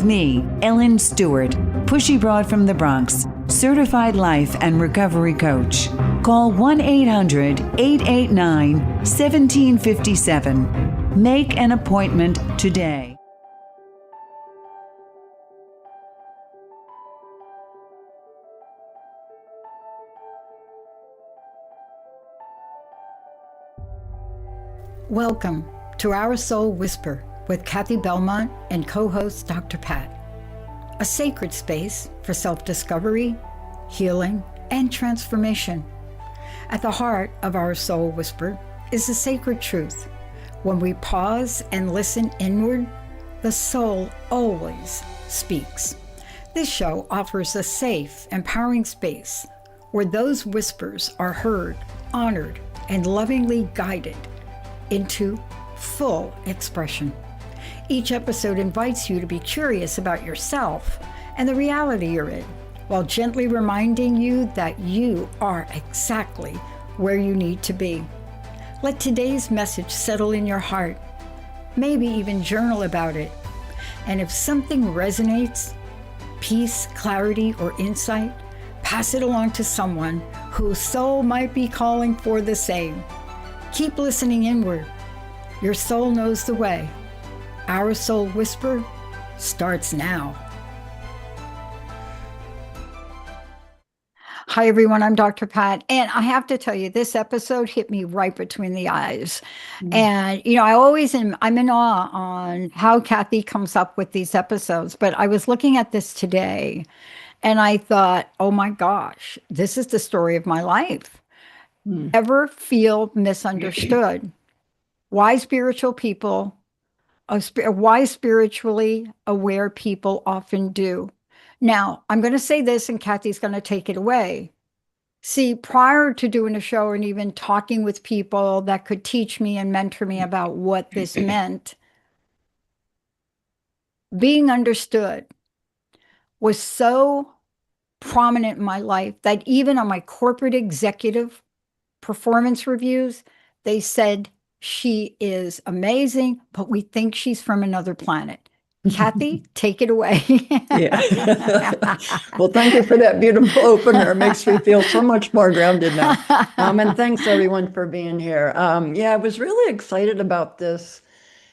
Me, Ellen Stewart, Pushy Broad from the Bronx, certified life and recovery coach. Call 1-800-889-1757. Make an appointment today. Welcome to Our Soul Whisper with Kathy Belmont and co-host Dr. Pat, a sacred space for self-discovery, healing, and transformation. At the heart of Our Soul Whisper is the sacred truth. When we pause and listen inward, the soul always speaks. This show offers a safe, empowering space where those whispers are heard, honored, and lovingly guided into full expression. Each episode invites you to be curious about yourself and the reality you're in, while gently reminding you that you are exactly where you need to be. Let today's message settle in your heart. Maybe even journal about it. And if something resonates, peace, clarity, or insight, pass it along to someone whose soul might be calling for the same. Keep listening inward. Your soul knows the way. Our Soul Whisper starts now. Hi, everyone. I'm Dr. Pat. And I have to tell you, this episode hit me right between the eyes. And, I'm in awe on how Kathy comes up with these episodes. But I was looking at this today and I thought, oh my gosh, this is the story of my life. Ever feel misunderstood? Why spiritually aware people often do. Now, I'm going to say this and Kathy's going to take it away. See, prior to doing a show and even talking with people that could teach me and mentor me about what this meant, being understood was so prominent in my life that even on my corporate executive performance reviews, they said, she is amazing, but we think she's from another planet. Kathy, take it away. Yeah. Well, thank you for that beautiful opener. It makes me feel so much more grounded now. And thanks everyone for being here. I was really excited about this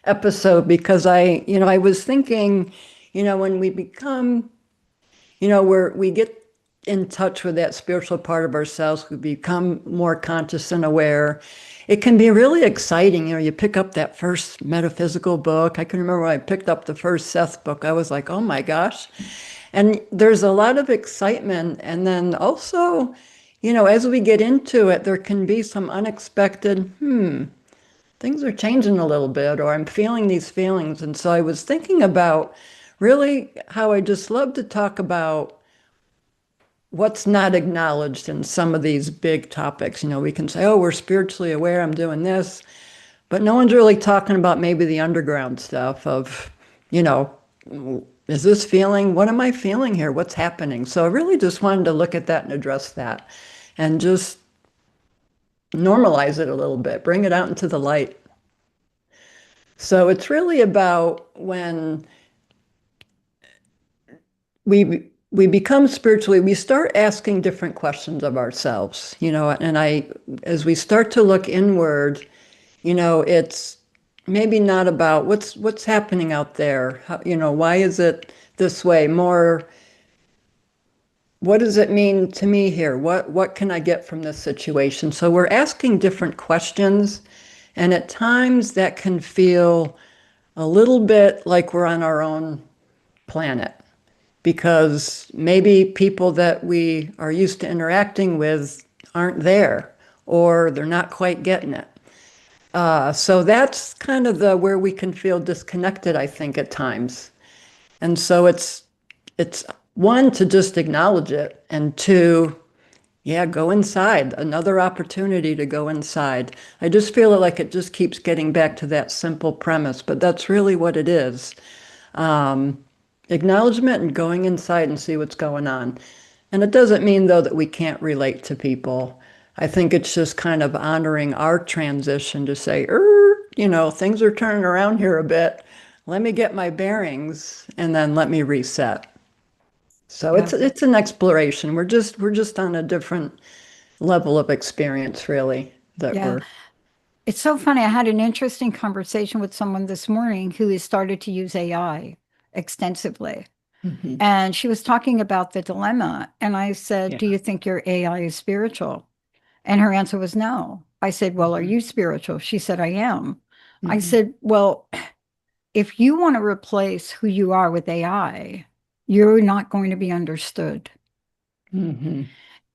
episode because I was thinking, when we become, we get in touch with that spiritual part of ourselves, we become more conscious and aware. It can be really exciting. You pick up that first metaphysical book. I can remember when I picked up the first Seth book, I was like, oh my gosh. And there's a lot of excitement. And then also, as we get into it, there can be some unexpected, things are changing a little bit, or I'm feeling these feelings. And so I was thinking about really how I just love to talk about what's not acknowledged in some of these big topics. We can say, oh, we're spiritually aware, I'm doing this, but no one's really talking about maybe the underground stuff of, is this feeling, what am I feeling here? What's happening? So I really just wanted to look at that and address that and just normalize it a little bit, bring it out into the light. So it's really about when we become spiritually, we start asking different questions of ourselves, and as we start to look inward, it's maybe not about what's happening out there. How, why is it this way? More, what does it mean to me here? What can I get from this situation? So we're asking different questions, and at times that can feel a little bit like we're on our own planet, because maybe people that we are used to interacting with aren't there, or they're not quite getting it. So that's kind of where we can feel disconnected, I think, at times. And so it's one, to just acknowledge it, and two, go inside, another opportunity to go inside. I just feel like it just keeps getting back to that simple premise, but that's really what it is. Acknowledgement and going inside and see what's going on. And it doesn't mean, though, that we can't relate to people. I think it's just kind of honoring our transition to say, things are turning around here a bit. let me get my bearings and then let me reset. So Yeah. it's an exploration. We're just on a different level of experience, really, that Yeah. we're. It's so funny. I had an interesting conversation with someone this morning who has started to use AI extensively. Mhm. And she was talking about the dilemma. And I said, Yeah. do you think your AI is spiritual? And her answer was no. I said, well, are Mhm. you spiritual? She said, I am. I Mhm. said, well, if you want to replace who you are with AI, you're not going to be understood. Mhm.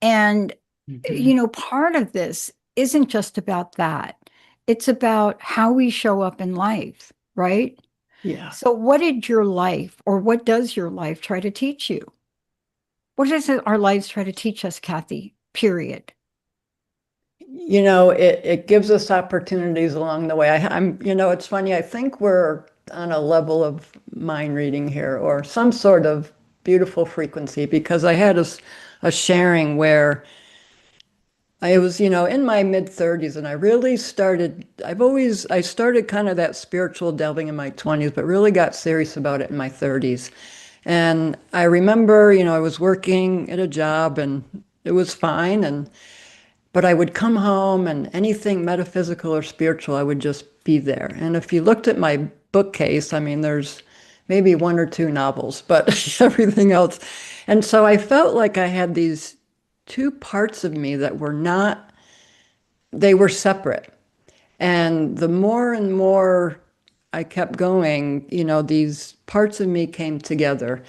And, Mhm. part of this isn't just about that. It's about how we show up in life, right? Yeah. So, what did your life or what does your life try to teach you? What does our lives try to teach us, Kathy? Period. It gives us opportunities along the way. It's funny. I think we're on a level of mind reading here or some sort of beautiful frequency because I had a sharing where I was, in my mid 30s and I started kind of that spiritual delving in my 20s, but really got serious about it in my 30s. And I remember, I was working at a job and it was fine. But I would come home and anything metaphysical or spiritual, I would just be there. And if you looked at my bookcase, I mean, there's maybe one or two novels, but everything else. And so I felt like I had these two parts of me that were not, they were separate. And the more and more I kept going, these parts of me came together.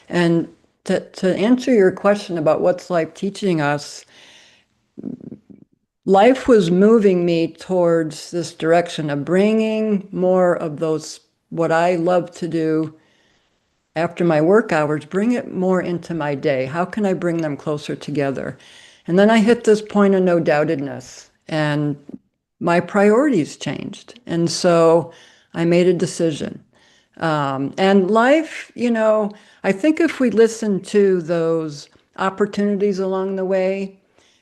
And to answer your question about what's life teaching us, life was moving me towards this direction of bringing more of those, what I love to do after my work hours, bring it more into my day. How can I bring them closer together? And then I hit this point of no doubtedness, and my priorities changed. And so I made a decision. And life, I think if we listen to those opportunities along the way,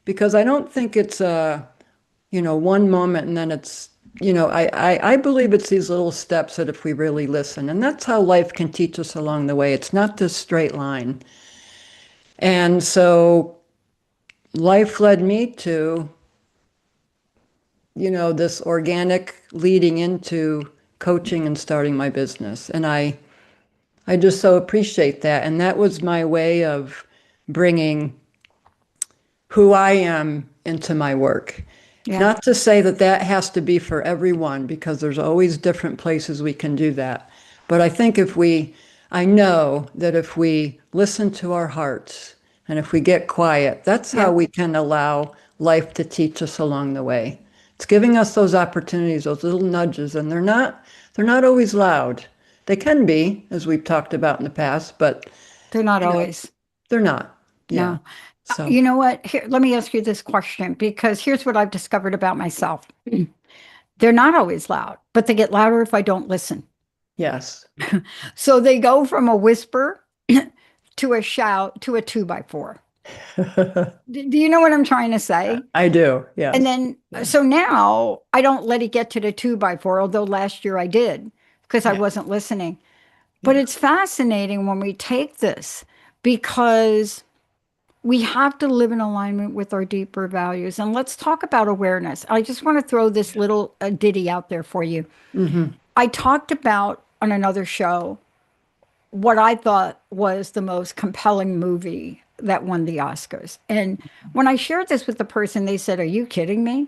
because I don't think it's one moment and then it's, I believe it's these little steps that if we really listen, and that's how life can teach us along the way. It's not this straight line. And so life led me to, this organic leading into coaching and starting my business. And I just so appreciate that. And that was my way of bringing who I am into my work. Yeah. Not to say that that has to be for everyone, because there's always different places we can do that. But I think I know that if we listen to our hearts and if we get quiet, that's how Yeah. we can allow life to teach us along the way. It's giving us those opportunities, those little nudges, and they're not always loud. They can be, as we've talked about in the past, but They're not you know, always. they're not. Yeah. No. So, You know what? Here, let me ask you this question because here's what I've discovered about myself. They're not always loud, but they get louder if I don't listen. yes. So they go from a whisper to a shout to a two by four. Do you know what I'm trying to say? I do. And Yes. then, Yeah. so now I don't let it get to the two by four, although last year I did because I Yeah. wasn't listening. But Yeah. it's fascinating when we take this because we have to live in alignment with our deeper values. And let's talk about awareness. I just want to throw this little ditty out there for you. Hmm. I talked about on another show what I thought was the most compelling movie that won the Oscars. And when I shared this with the person, they said, are you kidding me?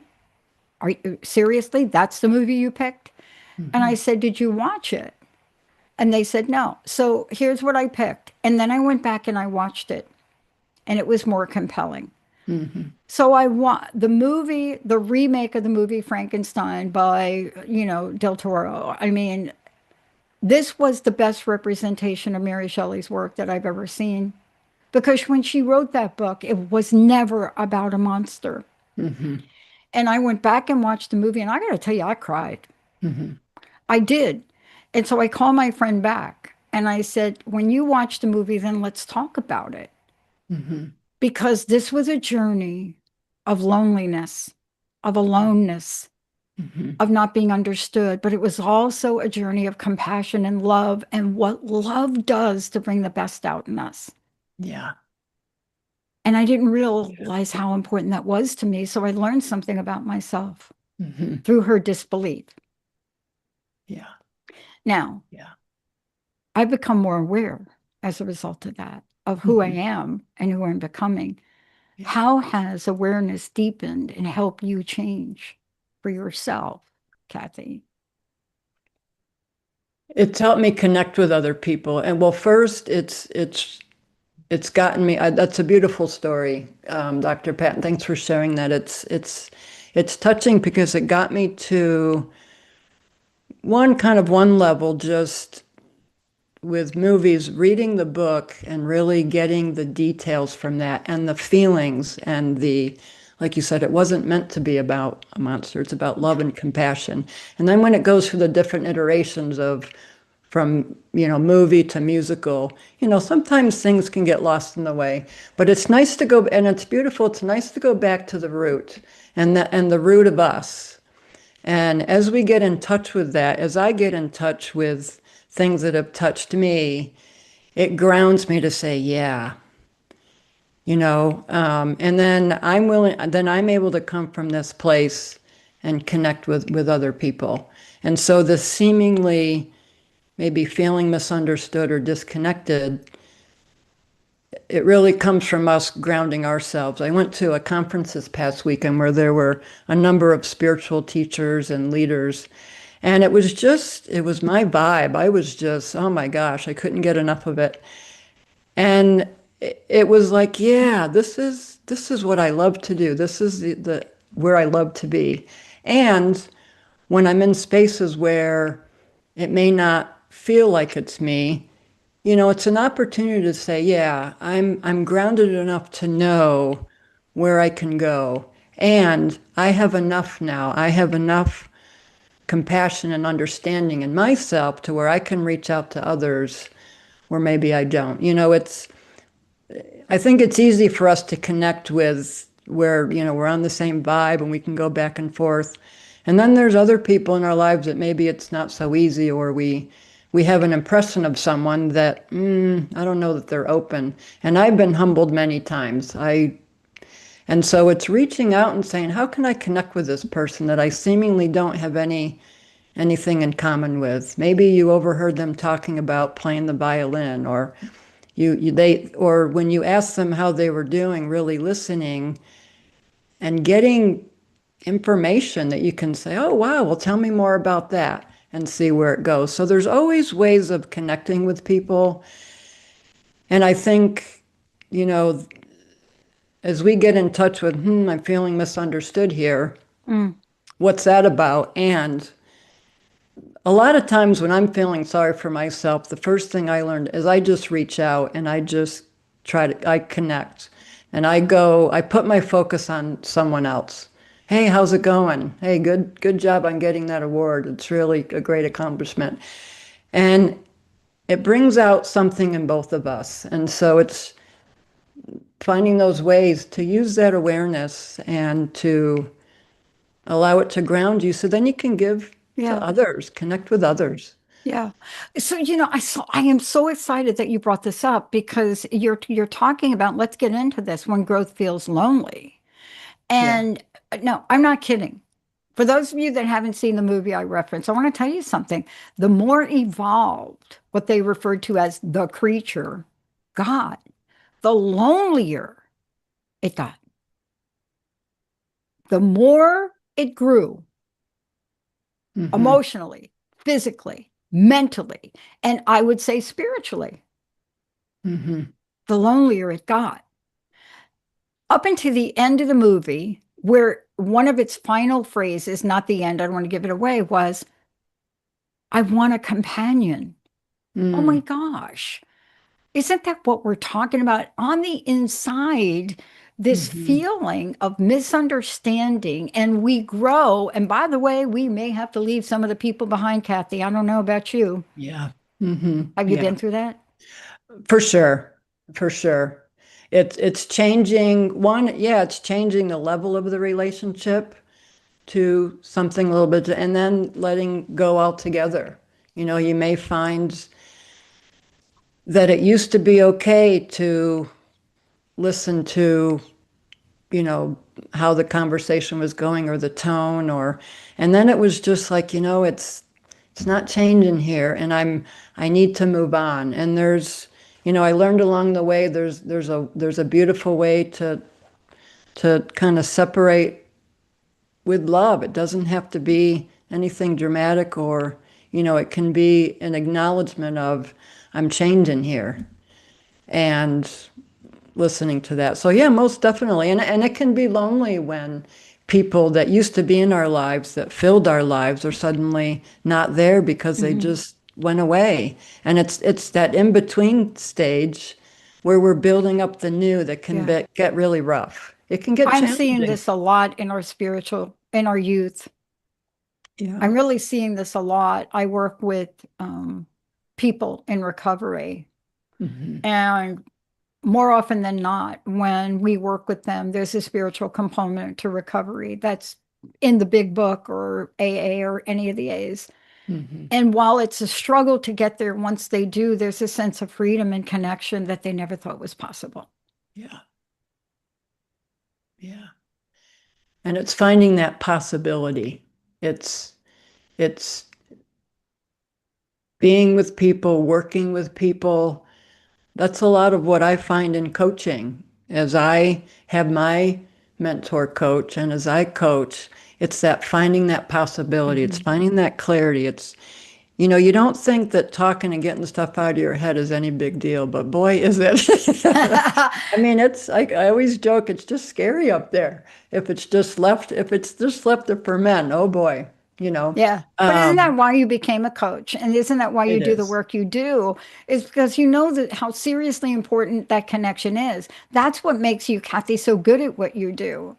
Are you seriously? That's the movie you picked? And I Hmm. said, did you watch it? And they said, no. So here's what I picked. And then I went back and I watched it, and it was more compelling. Hmm. So I want the movie, the remake of the movie Frankenstein by, Del Toro. I mean, this was the best representation of Mary Shelley's work that I've ever seen. Because when she wrote that book, it was never about a monster. Hmm. And I went back and watched the movie, and I got to tell you, I cried. Hmm. I did. And so I called my friend back and I said, when you watch the movie, then let's talk about it. Hmm. Because this was a journey of loneliness, of aloneness, of not being understood, but it was also a journey of compassion and love and what love does to bring the best out in us. Yeah. And I didn't realize how important that was to me. So I learned something about myself through her disbelief. Yeah. Now, Yeah. I've become more aware as a result of that, of who I am and who I'm becoming. Yeah. How has awareness deepened and helped you change for yourself, Kathy? It's helped me connect with other people. And well, first, it's gotten me. That's a beautiful story, Dr. Patton. Thanks for sharing that. It's touching because it got me to one level, just with movies, reading the book and really getting the details from that and the feelings and like you said, it wasn't meant to be about a monster. It's about love and compassion. And then when it goes through the different iterations of from, movie to musical, sometimes things can get lost in the way, but it's nice to go, and it's beautiful. It's nice to go back to the root and the root of us. And as we get in touch with that, as I get in touch with things that have touched me, it grounds me to say, yeah, and then I'm able to come from this place and connect with other people. And so the seemingly maybe feeling misunderstood or disconnected, it really comes from us grounding ourselves. I went to a conference this past weekend where there were a number of spiritual teachers and leaders. And it was my vibe. I was just, oh my gosh, I couldn't get enough of it. And it was like, yeah, this is what I love to do. This is the where I love to be. And when I'm in spaces where it may not feel like it's me, it's an opportunity to say, yeah, I'm grounded enough to know where I can go. And I have enough now. I have enough compassion and understanding in myself to where I can reach out to others where maybe I don't. I think it's easy for us to connect with where, we're on the same vibe and we can go back and forth. And then there's other people in our lives that maybe it's not so easy, or we have an impression of someone that, I don't know that they're open. And I've been humbled many times. And so it's reaching out and saying, how can I connect with this person that I seemingly don't have anything in common with? Maybe you overheard them talking about playing the violin, or or when you ask them how they were doing, really listening and getting information that you can say, oh, wow, well, tell me more about that, and see where it goes. So there's always ways of connecting with people. And I think, as we get in touch with, I'm feeling misunderstood here. What's that about? And a lot of times when I'm feeling sorry for myself, the first thing I learned is I just reach out and I just I connect. And I put my focus on someone else. Hey, how's it going? Hey, good job on getting that award. It's really a great accomplishment. And it brings out something in both of us. And so it's finding those ways to use that awareness and to allow it to ground you, so then you can give to others, connect with others. Yeah. So, I am so excited that you brought this up, because you're talking about, let's get into this, when growth feels lonely. And no, I'm not kidding. For those of you that haven't seen the movie I referenced, I want to tell you something. The more evolved, what they referred to as the creature, God, the lonelier it got. The more it grew, emotionally, physically, mentally, and I would say spiritually, the lonelier it got. Up until the end of the movie, where one of its final phrases, not the end, I don't want to give it away, was, I want a companion. Oh my gosh. Isn't that what we're talking about? On the inside, this feeling of misunderstanding, and we grow. And by the way, we may have to leave some of the people behind, Kathy. I don't know about you. Yeah. Have you been through that? For sure. For sure. It's changing it's changing the level of the relationship. to something a little bit, and then letting go altogether. You may find that it used to be okay to listen to, how the conversation was going or the tone, and then it was just like, it's not changing here, and I need to move on. And I learned along the way, there's a beautiful way to kind of separate with love. It doesn't have to be anything dramatic, or, it can be an acknowledgement of, I'm changing here, and listening to that. So yeah, most definitely. And it can be lonely when people that used to be in our lives, that filled our lives, are suddenly not there because they just went away. And it's that in-between stage where we're building up the new that can get really rough. It can get I'm challenging. seeing this a lot in our youth. Yeah. I'm really seeing this a lot. I work with people in recovery, and more often than not, when we work with them, there's a spiritual component to recovery that's in the big book or AA or any of the A's. And while it's a struggle to get there, once they do, there's a sense of freedom and connection that they never thought was possible. Yeah. Yeah. And it's finding that possibility. It's being with people, working with people. That's a lot of what I find in coaching. As I have my mentor coach, and as I coach, it's that finding that possibility. It's finding that clarity. It's, you don't think that talking and getting stuff out of your head is any big deal, but boy, is it. I mean, it's like, I always joke, it's just scary up there. If it's just left to ferment, oh boy, Yeah. But isn't that why you became a coach? And isn't that why you do the work you do? Is because you know that how seriously important that connection is. That's what makes you, Kathy, so good at what you do.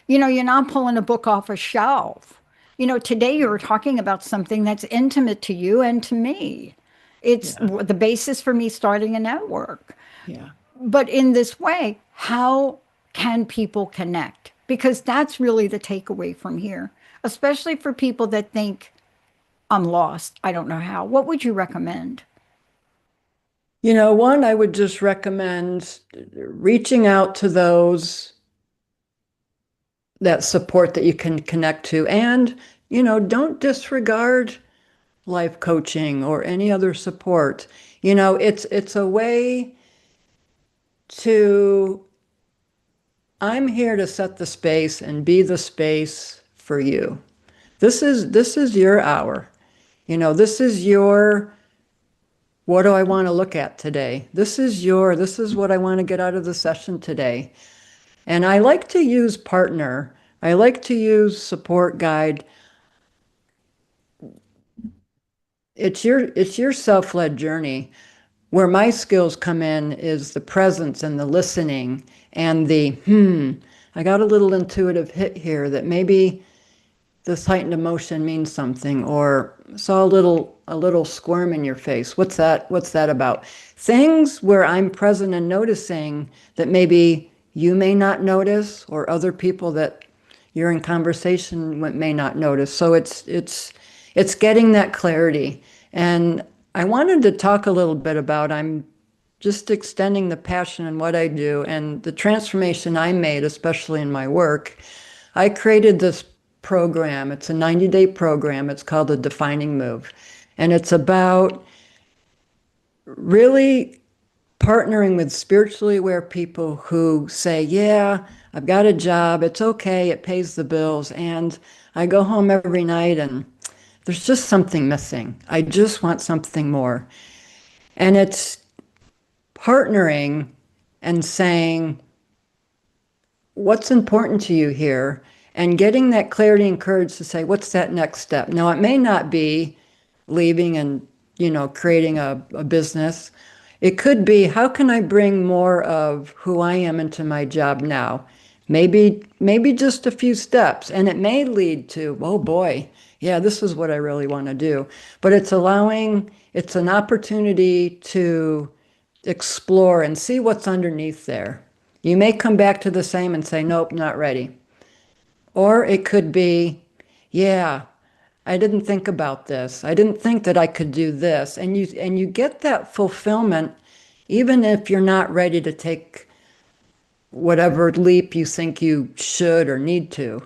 You're not pulling a book off a shelf. Today you were talking about something that's intimate to you and to me. It's the basis for me starting a network. Yeah. But in this way, how can people connect? Because that's really the takeaway from here, especially for people that think, I'm lost, I don't know how. What would you recommend? One, I would just recommend reaching out to those that support that you can connect to. And, don't disregard life coaching or any other support. It's a way to, I'm here to set the space and be the space for you. This is your hour. This is your, what do I want to look at today? This is what I want to get out of the session today. And I like to use partner. I like to use support guide. It's your self-led journey. Where my skills come in is the presence and the listening and I got a little intuitive hit here that maybe this heightened emotion means something, or saw a little squirm in your face. What's that about? Things where I'm present and noticing that maybe you may not notice, or other people that you're in conversation with may not notice. So it's getting that clarity. And I wanted to talk a little bit about, I'm just extending the passion in what I do and the transformation I made, especially in my work. I created this program. It's a 90-day program. It's called the Defining Move. And it's about really partnering with spiritually aware people who say, yeah, I've got a job. It's okay. It pays the bills. And I go home every night and there's just something missing. I just want something more. And it's partnering and saying, what's important to you here? And getting that clarity and courage to say, what's that next step? Now, it may not be leaving and, creating a business. It could be, how can I bring more of who I am into my job now? Maybe just a few steps. And it may lead to, oh boy, yeah, this is what I really want to do. But it's an opportunity to explore and see what's underneath there. You may come back to the same and say, nope, not ready. Or it could be, yeah, I didn't think about this. I didn't think that I could do this. And you get that fulfillment even if you're not ready to take whatever leap you think you should or need to.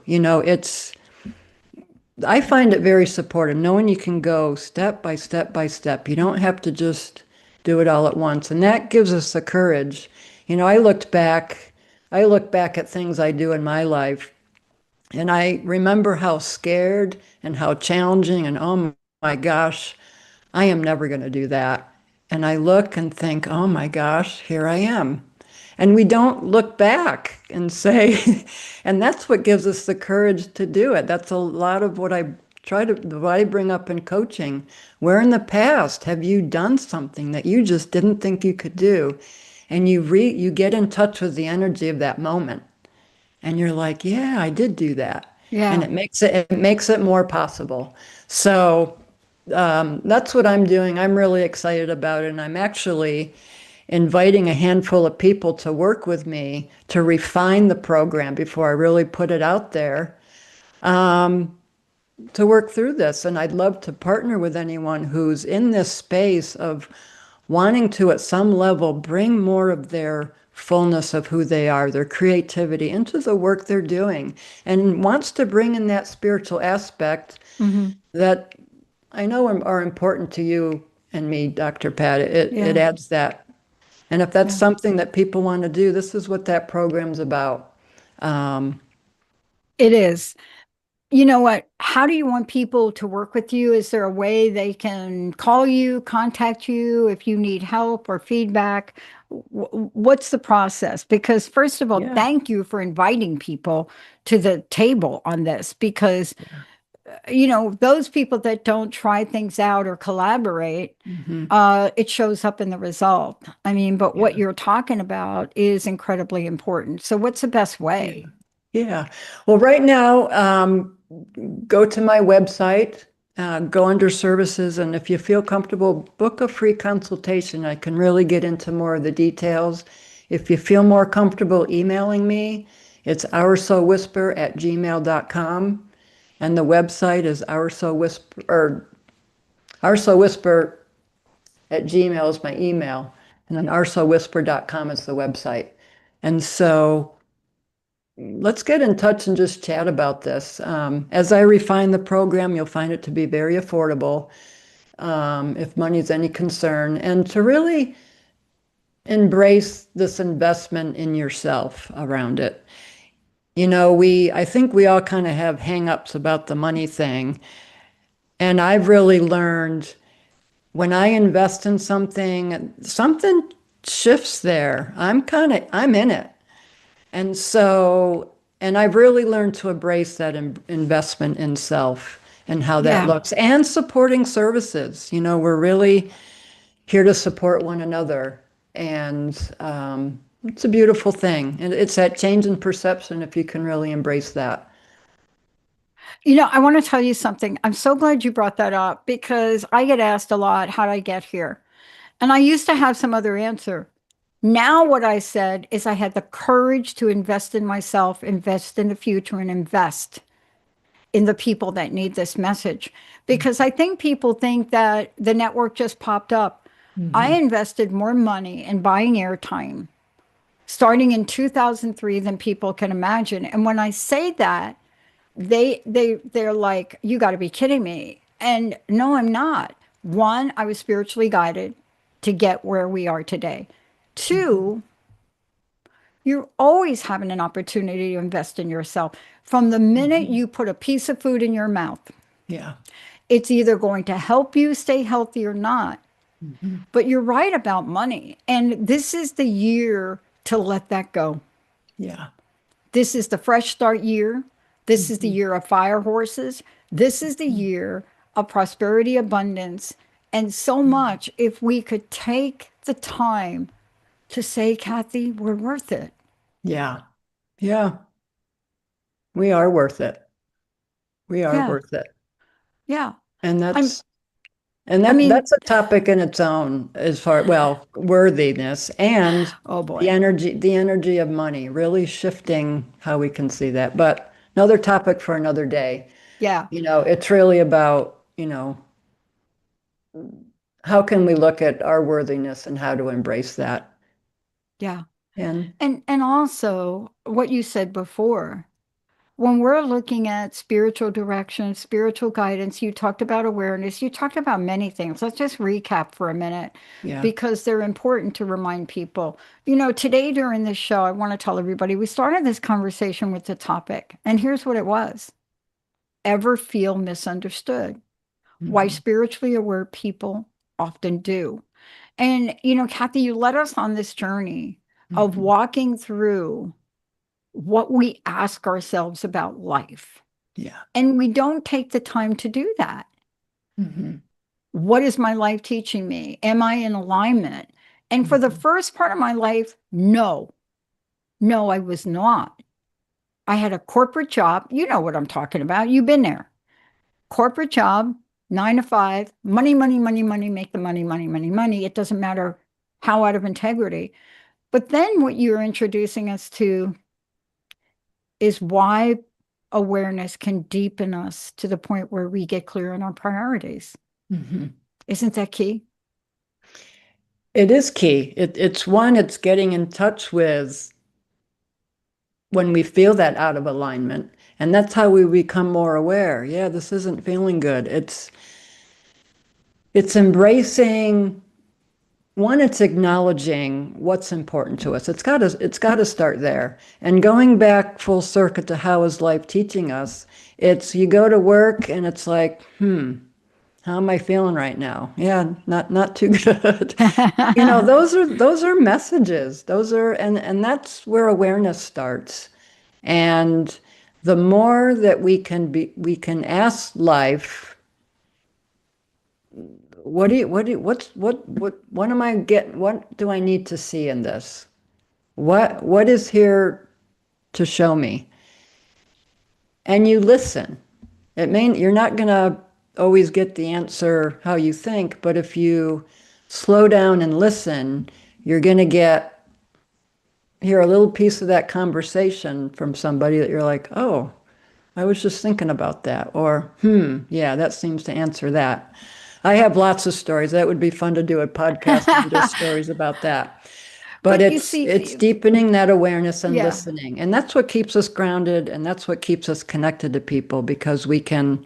I find it very supportive, knowing you can go step by step by step. You don't have to just do it all at once. And that gives us the courage. I look back at things I do in my life, and I remember how scared and how challenging, and oh my gosh, I am never going to do that. And I look and think, oh my gosh, here I am. And we don't look back and say, and that's what gives us the courage to do it. That's a lot of what I bring up in coaching. Where in the past have you done something that you just didn't think you could do? And you get in touch with the energy of that moment. And you're like, yeah, I did do that. Yeah. And it makes it more possible. So that's what I'm doing. I'm really excited about it. And I'm actually inviting a handful of people to work with me to refine the program before I really put it out there, to work through this. And I'd love to partner with anyone who's in this space of wanting to, at some level, bring more of their fullness of who they are, their creativity into the work they're doing, and wants to bring in that spiritual aspect that I know are important to you and me, Dr. Pat. It adds that. And if that's something that people want to do, this is what that program's about. It is. You know what? How do you want people to work with you? Is there a way they can call you, contact you if you need help or feedback? What's the process? Because first of all, thank you for inviting people to the table on this, because those people that don't try things out or collaborate, it shows up in the result. I mean, but what you're talking about is incredibly important. So what's the best way? Yeah. Well, right now, go to my website, go under services, and if you feel comfortable, book a free consultation. I can really get into more of the details. If you feel more comfortable emailing me, it's oursoulwhisper@gmail.com. And the website is oursoulwhisper@gmail is my email. And then oursoulwhisper.com is the website. And so let's get in touch and just chat about this. As I refine the program, you'll find it to be very affordable, if money is any concern, and to really embrace this investment in yourself around it. I think we all kind of have hang-ups about the money thing. And I've really learned when I invest in something shifts there. I'm in it. And I've really learned to embrace that investment in self and how that looks, and supporting services. We're really here to support one another. And it's a beautiful thing. And it's that change in perception, if you can really embrace that. I want to tell you something. I'm so glad you brought that up, because I get asked a lot, how did I get here? And I used to have some other answer. Now what I said is I had the courage to invest in myself, invest in the future, and invest in the people that need this message. Because I think people think that the network just popped up. I invested more money in buying airtime starting in 2003 than people can imagine. And when I say that, they're like, you got to be kidding me. And no, I'm not. One, I was spiritually guided to get where we are today. Two, you're always having an opportunity to invest in yourself. From the minute you put a piece of food in your mouth, it's either going to help you stay healthy or not. But you're right about money. And this is the year to let that go. Yeah. This is the fresh start year. This is the year of fire horses. This is the year of prosperity, abundance, and so much. If we could take the time to say, Kathy, we're worth it. Yeah. Yeah. We are worth it. We are worth it. Yeah. And that's a topic in its own, as far, worthiness and the energy of money, really shifting how we can see that. But another topic for another day. Yeah. It's really about, how can we look at our worthiness and how to embrace that? Yeah. And And also what you said before, when we're looking at spiritual direction, spiritual guidance, you talked about awareness, you talked about many things. Let's just recap for a minute yeah, because they're important to remind people. Today during this show, I want to tell everybody we started this conversation with the topic, and here's what it was: ever feel misunderstood? Why mhm, spiritually aware people often do. And, Kathy, you led us on this journey of mhm, walking through what we ask ourselves about life. yeah, And we don't take the time to do that. mhm, What is my life teaching me? Am I in alignment? And for the mhm, first part of my life, no, I was not. I had a corporate job. You know what I'm talking about. You've been there. Corporate job, 9 to 5, money, money, money, money, make the money, money, money, money. It doesn't matter how out of integrity. But then what you're introducing us to is why awareness can deepen us to the point where we get clear on our priorities. mhm. Isn't that key? It is key. It's getting in touch with when we feel that out of alignment. And that's how we become more aware. Yeah, this isn't feeling good. It's embracing, one, it's acknowledging what's important to us. It's got to start there. And going back full circuit to how is life teaching us, it's you go to work and it's like, how am I feeling right now? Yeah, not too good. Those are messages. Those are and that's where awareness starts. And the more that we can ask life, what am I getting? What do I need to see in this? What is here to show me? And you listen. You're not gonna always get the answer how you think, but if you slow down and listen, you're gonna hear a little piece of that conversation from somebody that you're like, oh, I was just thinking about that. Or, yeah, that seems to answer that. I have lots of stories. That would be fun to do a podcast and just stories about that. But But you it's see, deepening that awareness and yeah, listening. And that's what keeps us grounded and that's what keeps us connected to people because we can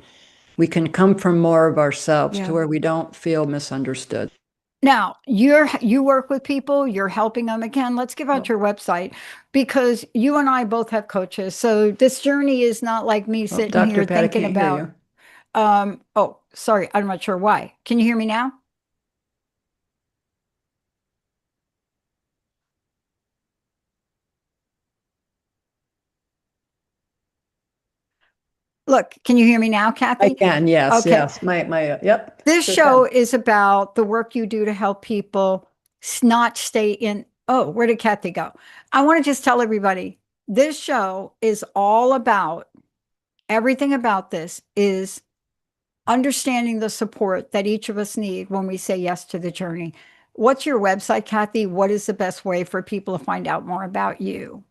come from more of ourselves to yeah. where we don't feel misunderstood. Now, you work with people, you're helping them. Again, let's give out Oh, your website because you and I both have coaches. So this journey is not like me oh, sitting Dr. here Pat, I thinking can't hear about, you. oh, sorry, I'm not sure why. Can you hear me now? Look, can you hear me now, I Kathy? can, yes, Okay. yes. Yep, This sure show can. is about the work you do to help people not stay in. Oh, where did Kathy go? I want to just tell everybody this show is all about everything about this is understanding the support that each of us need when we say yes to the journey. What's your website, Kathy? What is the best way for people to find out more about you?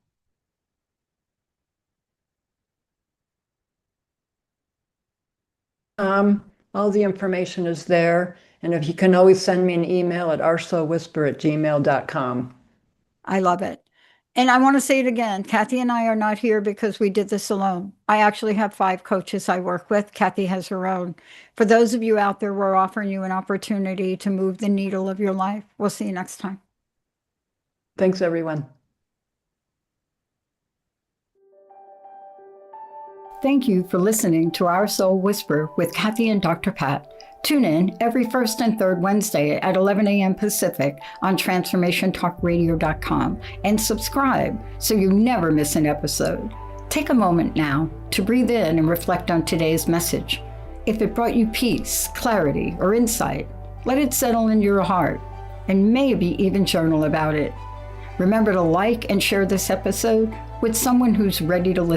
All the information is there. And if you can always send me an email at arsowhisper@gmail.com. I love it. And I want to say it again. Kathy and I are not here because we did this alone. I actually have 5 coaches I work with. Kathy has her own. For those of you out there, we're offering you an opportunity to move the needle of your life. We'll see you next time. Thanks, everyone. Thank you for listening to Our Soul Whisper with Kathy and Dr. Pat. Tune in every first and third Wednesday at 11 a.m. Pacific on TransformationTalkRadio.com and subscribe so you never miss an episode. Take a moment now to breathe in and reflect on today's message. If it brought you peace, clarity, or insight, let it settle in your heart and maybe even journal about it. Remember to like and share this episode with someone who's ready to listen.